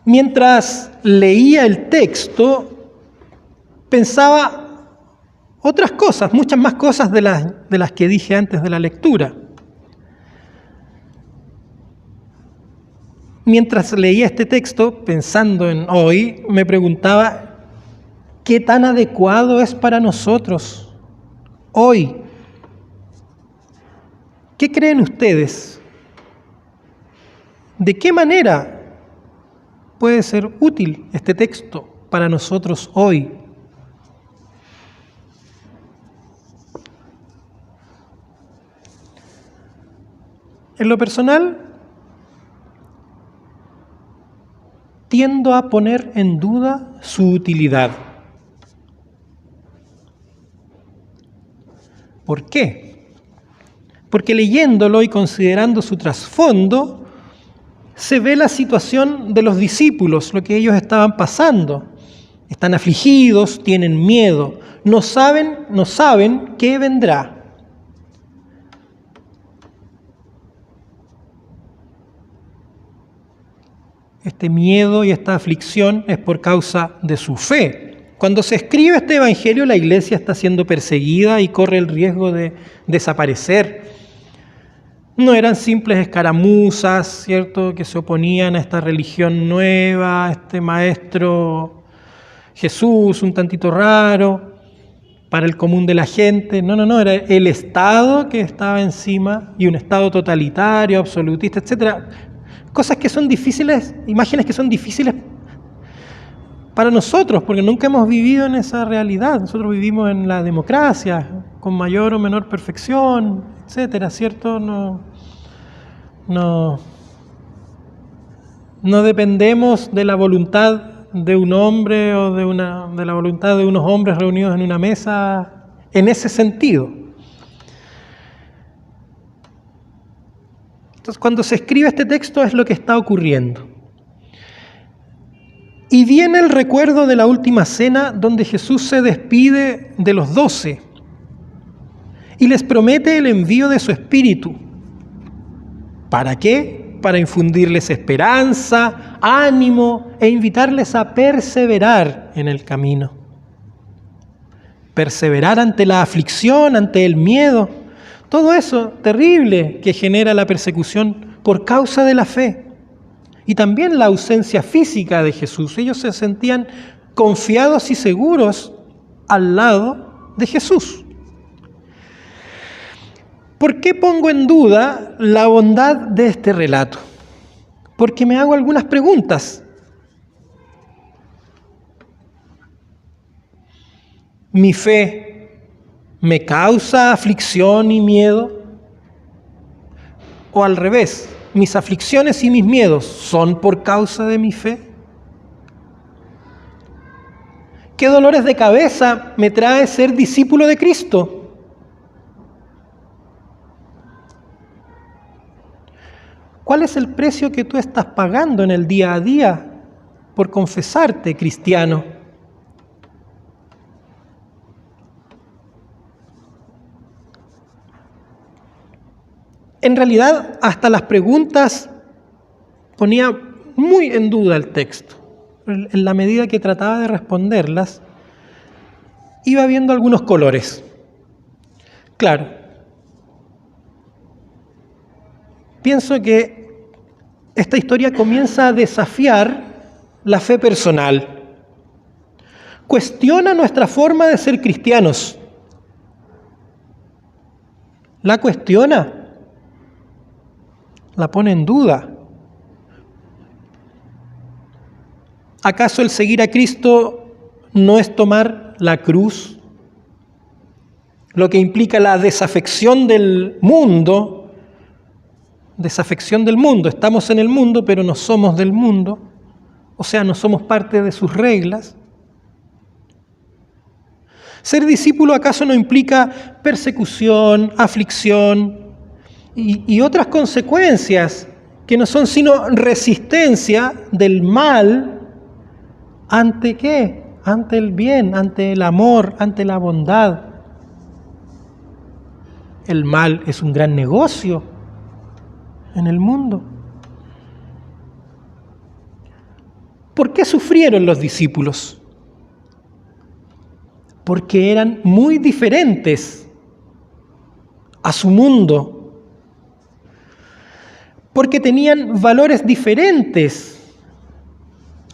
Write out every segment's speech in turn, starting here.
Mientras leía el texto, pensaba otras cosas, muchas más cosas de las que dije antes de la lectura. Mientras leía este texto, pensando en hoy, me preguntaba, ¿qué tan adecuado es para nosotros hoy? ¿Qué creen ustedes? ¿De qué manera puede ser útil este texto para nosotros hoy? En lo personal, tiendo a poner en duda su utilidad. ¿Por qué? Porque leyéndolo y considerando su trasfondo, se ve la situación de los discípulos, lo que ellos estaban pasando. Están afligidos, tienen miedo, no saben qué vendrá. Este miedo y esta aflicción es por causa de su fe. Cuando se escribe este evangelio, la iglesia está siendo perseguida y corre el riesgo de desaparecer. No eran simples escaramuzas, ¿cierto?, que se oponían a esta religión nueva, a este maestro Jesús, un tantito raro, para el común de la gente. No, era el Estado que estaba encima, y un Estado totalitario, absolutista, etcétera. Cosas que son difíciles, imágenes que son difíciles para nosotros, porque nunca hemos vivido en esa realidad. Nosotros vivimos en la democracia, con mayor o menor perfección, etcétera, ¿cierto? No dependemos de la voluntad de un hombre o de la voluntad de unos hombres reunidos en una mesa en ese sentido. Entonces, cuando se escribe este texto es lo que está ocurriendo. Y viene el recuerdo de la última cena donde Jesús se despide de los 12 y les promete el envío de su Espíritu. ¿Para qué? Para infundirles esperanza, ánimo e invitarles a perseverar en el camino. Perseverar ante la aflicción, ante el miedo, todo eso terrible que genera la persecución por causa de la fe. Y también la ausencia física de Jesús. Ellos se sentían confiados y seguros al lado de Jesús. ¿Por qué pongo en duda la bondad de este relato? Porque me hago algunas preguntas. ¿Mi fe me causa aflicción y miedo? ¿O al revés, mis aflicciones y mis miedos son por causa de mi fe? ¿Qué dolores de cabeza me trae ser discípulo de Cristo? ¿Cuál es el precio que tú estás pagando en el día a día por confesarte cristiano? En realidad, hasta las preguntas ponía muy en duda el texto. En la medida que trataba de responderlas, iba viendo algunos colores. Claro, pienso que esta historia comienza a desafiar la fe personal. Cuestiona nuestra forma de ser cristianos. La cuestiona. La pone en duda. ¿Acaso el seguir a Cristo no es tomar la cruz? Lo que implica la desafección del mundo. Desafección del mundo. Estamos en el mundo, pero no somos del mundo. O sea, no somos parte de sus reglas. ¿Ser discípulo acaso no implica persecución, aflicción y otras consecuencias que no son sino resistencia del mal ante qué? Ante el bien, ante el amor, ante la bondad? El mal es un gran negocio en el mundo. ¿Por qué sufrieron los discípulos? Porque eran muy diferentes a su mundo, porque tenían valores diferentes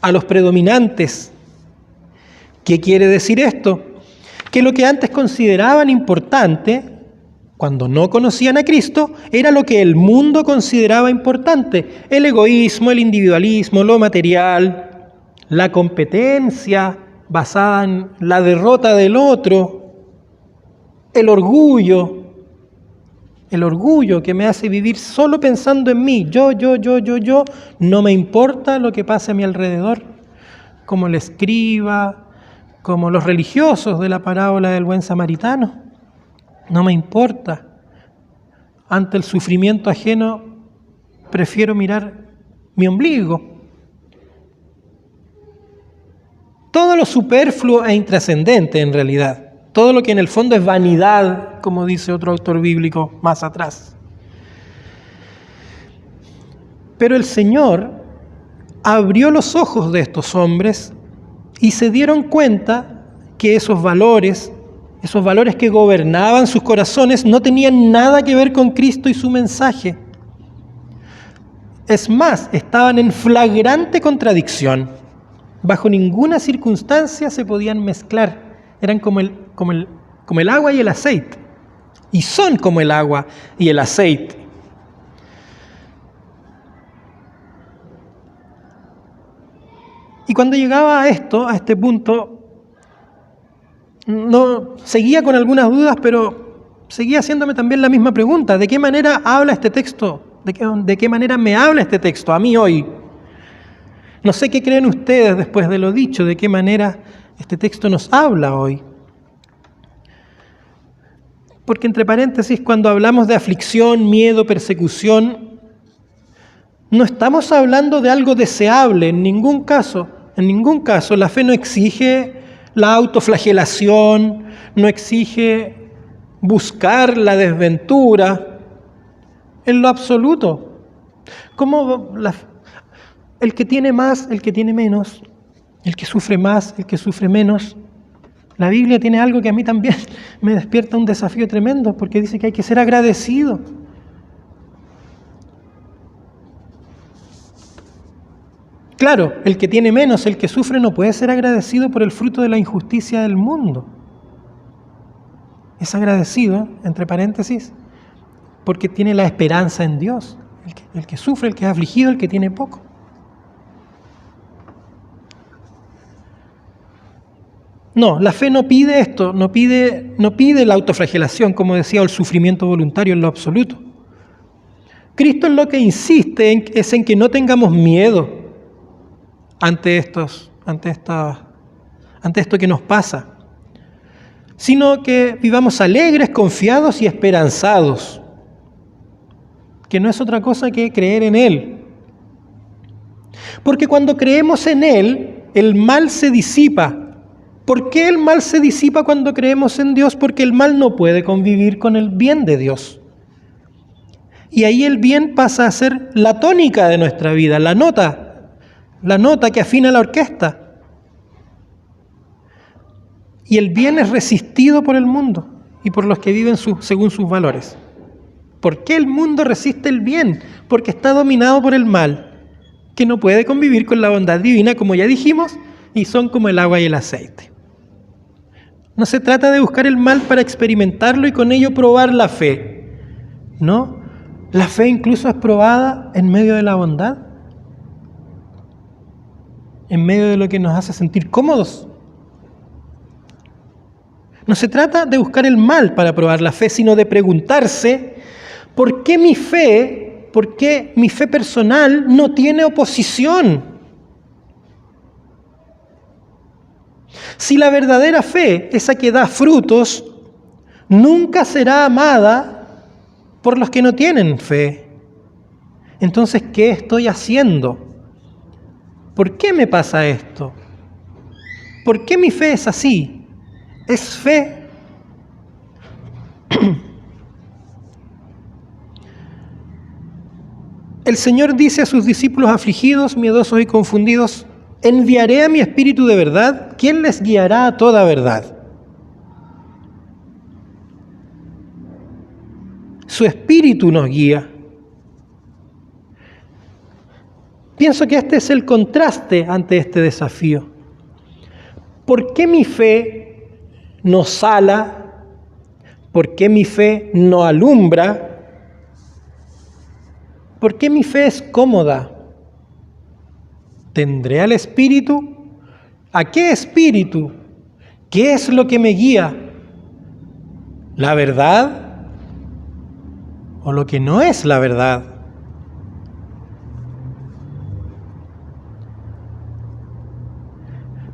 a los predominantes. ¿Qué quiere decir esto? Que lo que antes consideraban importante, cuando no conocían a Cristo, era lo que el mundo consideraba importante: el egoísmo, el individualismo, lo material, la competencia basada en la derrota del otro, el orgullo que me hace vivir solo pensando en mí, yo, no me importa lo que pase a mi alrededor, como el escriba, como los religiosos de la parábola del buen samaritano. No me importa. Ante el sufrimiento ajeno, prefiero mirar mi ombligo. Todo lo superfluo e intrascendente, en realidad. Todo lo que en el fondo es vanidad, como dice otro autor bíblico más atrás. Pero el Señor abrió los ojos de estos hombres y se dieron cuenta que esos valores que gobernaban sus corazones, no tenían nada que ver con Cristo y su mensaje. Es más, estaban en flagrante contradicción. Bajo ninguna circunstancia se podían mezclar. Eran como el agua y el aceite. Y son como el agua y el aceite. Y cuando llegaba a este punto, no seguía con algunas dudas, pero seguía haciéndome también la misma pregunta: ¿de qué manera habla este texto? ¿De qué manera me habla este texto a mí hoy? No sé qué creen ustedes después de lo dicho, de qué manera este texto nos habla hoy. Porque entre paréntesis, cuando hablamos de aflicción, miedo, persecución, no estamos hablando de algo deseable en ningún caso. En ningún caso. La fe no exige la autoflagelación, no exige buscar la desventura en lo absoluto. Como el que tiene más, el que tiene menos, el que sufre más, el que sufre menos. La Biblia tiene algo que a mí también me despierta un desafío tremendo, porque dice que hay que ser agradecido. Claro, el que tiene menos, el que sufre, no puede ser agradecido por el fruto de la injusticia del mundo. Es agradecido, entre paréntesis, porque tiene la esperanza en Dios. El que sufre, el que es afligido, el que tiene poco. No, la fe no pide esto, no pide la autoflagelación, como decía, o el sufrimiento voluntario en lo absoluto. Cristo en lo que insiste es en que no tengamos miedo ante esto que nos pasa, sino que vivamos alegres, confiados y esperanzados, que no es otra cosa que creer en Él. Porque cuando creemos en Él, el mal se disipa. ¿Por qué el mal se disipa cuando creemos en Dios? Porque el mal no puede convivir con el bien de Dios. Y ahí el bien pasa a ser la tónica de nuestra vida, la nota que afina la orquesta. Y el bien es resistido por el mundo y por los que viven según sus valores. ¿Por qué el mundo resiste el bien? Porque está dominado por el mal, que no puede convivir con la bondad divina, como ya dijimos, y son como el agua y el aceite. No se trata de buscar el mal para experimentarlo y con ello probar la fe. No, la fe incluso es probada en medio de la bondad, en medio de lo que nos hace sentir cómodos. No se trata de buscar el mal para probar la fe, sino de preguntarse ¿por qué mi fe personal no tiene oposición? Si la verdadera fe, esa que da frutos, nunca será amada por los que no tienen fe. Entonces, ¿qué estoy haciendo? ¿Por qué me pasa esto? ¿Por qué mi fe es así? ¿Es fe? El Señor dice a sus discípulos afligidos, miedosos y confundidos, enviaré a mi Espíritu de verdad, ¿quién les guiará a toda verdad? Su Espíritu nos guía. Pienso que este es el contraste ante este desafío. ¿Por qué mi fe no sala? ¿Por qué mi fe no alumbra? ¿Por qué mi fe es cómoda? ¿Tendré al Espíritu? ¿A qué Espíritu? ¿Qué es lo que me guía? ¿La verdad? ¿O lo que no es la verdad?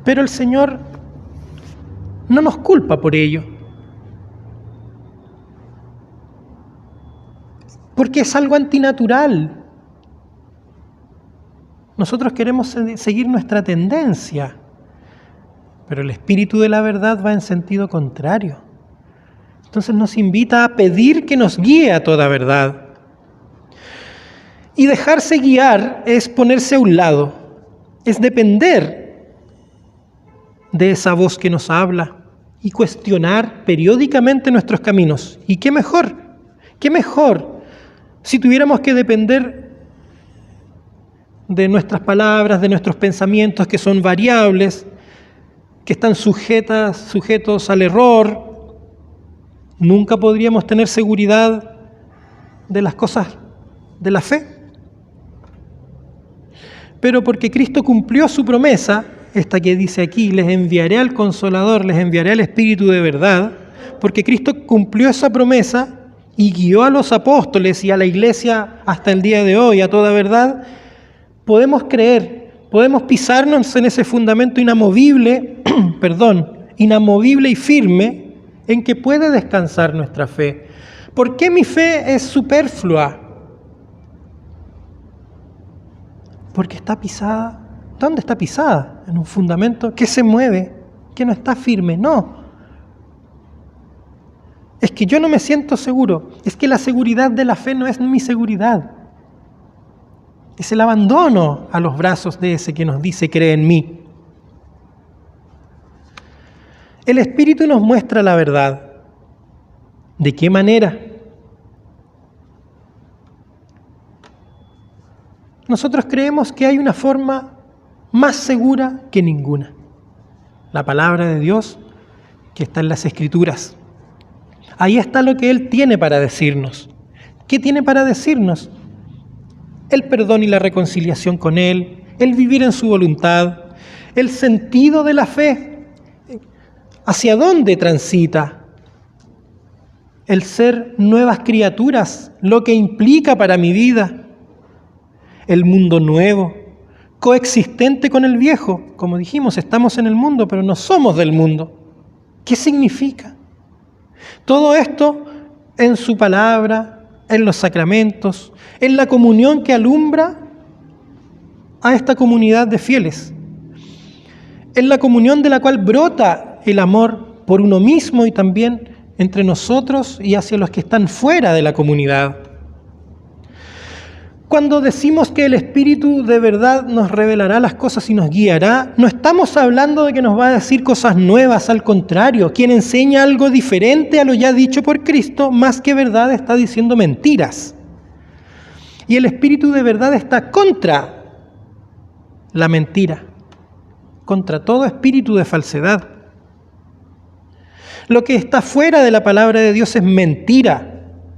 Pero el Señor no nos culpa por ello, porque es algo antinatural. Nosotros queremos seguir nuestra tendencia, pero el Espíritu de la verdad va en sentido contrario. Entonces nos invita a pedir que nos guíe a toda verdad. Y dejarse guiar es ponerse a un lado, es depender de esa voz que nos habla y cuestionar periódicamente nuestros caminos. ¿Y qué mejor si tuviéramos que depender de nuestras palabras, de nuestros pensamientos que son variables, que están sujetos al error? Nunca podríamos tener seguridad de las cosas de la fe. Pero porque Cristo cumplió su promesa, esta que dice aquí, les enviaré al Consolador, les enviaré al Espíritu de verdad, porque Cristo cumplió esa promesa y guió a los apóstoles y a la iglesia hasta el día de hoy a toda verdad, podemos creer, podemos pisarnos en ese fundamento inamovible, inamovible y firme en que puede descansar nuestra fe. ¿Por qué mi fe es superflua? Porque está pisada. ¿Dónde está pisada? En un fundamento que se mueve, que no está firme. No. Es que yo no me siento seguro. Es que la seguridad de la fe no es mi seguridad. Es el abandono a los brazos de ese que nos dice cree en mí. El Espíritu nos muestra la verdad. ¿De qué manera? Nosotros creemos que hay una forma más segura que ninguna. La palabra de Dios que está en las Escrituras. Ahí está lo que Él tiene para decirnos. ¿Qué tiene para decirnos? El perdón y la reconciliación con Él, el vivir en su voluntad, el sentido de la fe, hacia dónde transita, el ser nuevas criaturas, lo que implica para mi vida, el mundo nuevo, coexistente con el viejo. Como dijimos, estamos en el mundo, pero no somos del mundo. ¿Qué significa? Todo esto en su palabra, en los sacramentos, en la comunión que alumbra a esta comunidad de fieles, en la comunión de la cual brota el amor por uno mismo y también entre nosotros y hacia los que están fuera de la comunidad. Cuando decimos que el Espíritu de verdad nos revelará las cosas y nos guiará, no estamos hablando de que nos va a decir cosas nuevas, al contrario, quien enseña algo diferente a lo ya dicho por Cristo, más que verdad está diciendo mentiras. Y el Espíritu de verdad está contra la mentira, contra todo espíritu de falsedad. Lo que está fuera de la palabra de Dios es mentira,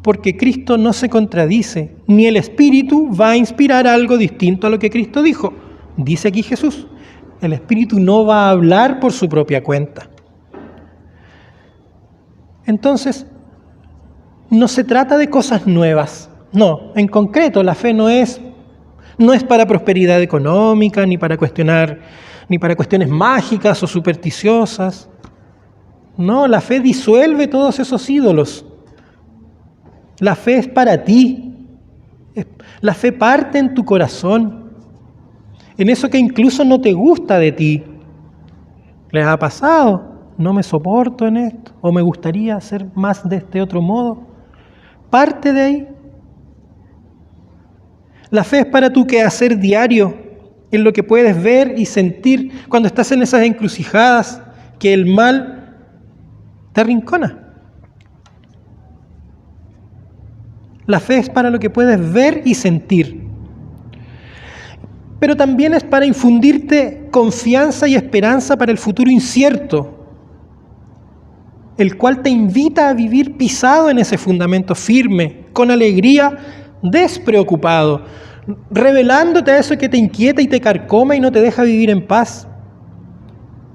porque Cristo no se contradice, ni el Espíritu va a inspirar algo distinto a lo que Cristo dijo. Dice aquí Jesús, el Espíritu no va a hablar por su propia cuenta. Entonces, no se trata de cosas nuevas. No, en concreto, la fe no es para prosperidad económica, ni para cuestiones mágicas o supersticiosas. No, la fe disuelve todos esos ídolos. La fe es para ti. La fe parte en tu corazón, en eso que incluso no te gusta de ti. ¿Les ha pasado? No me soporto en esto, o me gustaría hacer más de este otro modo. Parte de ahí. La fe es para tu quehacer diario, en lo que puedes ver y sentir cuando estás en esas encrucijadas que el mal te arrincona. La fe es para lo que puedes ver y sentir. Pero también es para infundirte confianza y esperanza para el futuro incierto, el cual te invita a vivir pisado en ese fundamento firme, con alegría, despreocupado, revelándote a eso que te inquieta y te carcoma y no te deja vivir en paz.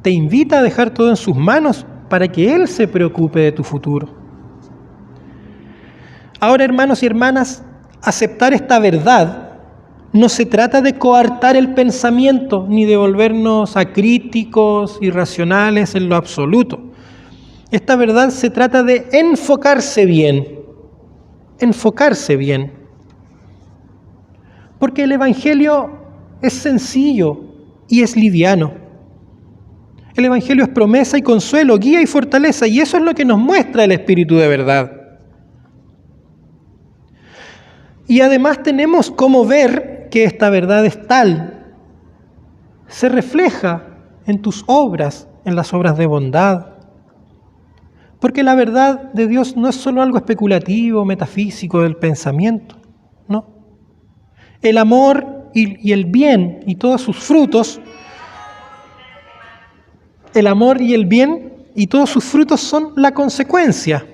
Te invita a dejar todo en sus manos para que Él se preocupe de tu futuro. Ahora, hermanos y hermanas, aceptar esta verdad no se trata de coartar el pensamiento ni de volvernos acríticos, irracionales en lo absoluto. Esta verdad se trata de enfocarse bien. Enfocarse bien. Porque el Evangelio es sencillo y es liviano. El Evangelio es promesa y consuelo, guía y fortaleza, y eso es lo que nos muestra el Espíritu de verdad. Y además tenemos cómo ver que esta verdad es tal. Se refleja en tus obras, en las obras de bondad. Porque la verdad de Dios no es solo algo especulativo, metafísico del pensamiento, no. El amor y el bien y todos sus frutos, el amor y el bien y todos sus frutos son la consecuencia.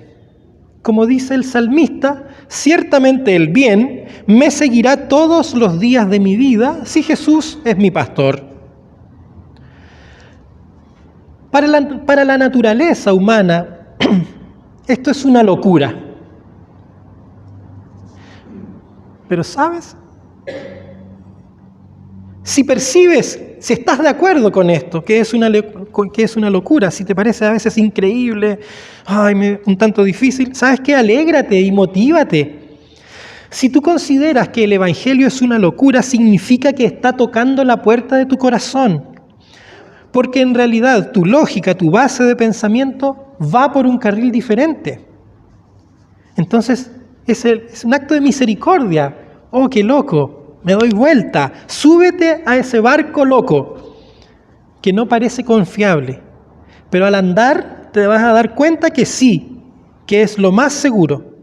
Como dice el salmista, ciertamente el bien me seguirá todos los días de mi vida si Jesús es mi pastor. Para la naturaleza humana, esto es una locura. Pero ¿sabes? Si percibes, si estás de acuerdo con esto, que es una locura, si te parece a veces increíble, un tanto difícil, ¿sabes qué? Alégrate y motívate. Si tú consideras que el Evangelio es una locura, significa que está tocando la puerta de tu corazón. Porque en realidad tu lógica, tu base de pensamiento va por un carril diferente. Entonces es un acto de misericordia. ¡Oh, qué loco! Me doy vuelta. Súbete a ese barco loco que no parece confiable. Pero al andar te vas a dar cuenta que sí, que es lo más seguro.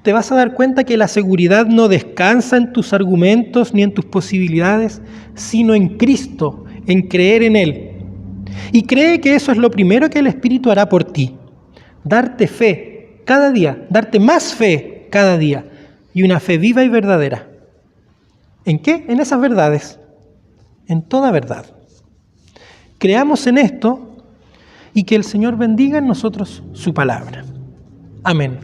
Te vas a dar cuenta que la seguridad no descansa en tus argumentos ni en tus posibilidades, sino en Cristo, en creer en Él. Y cree que eso es lo primero que el Espíritu hará por ti. Darte fe cada día, darte más fe cada día. Y una fe viva y verdadera. ¿En qué? En esas verdades. En toda verdad. Creamos en esto y que el Señor bendiga en nosotros su palabra. Amén.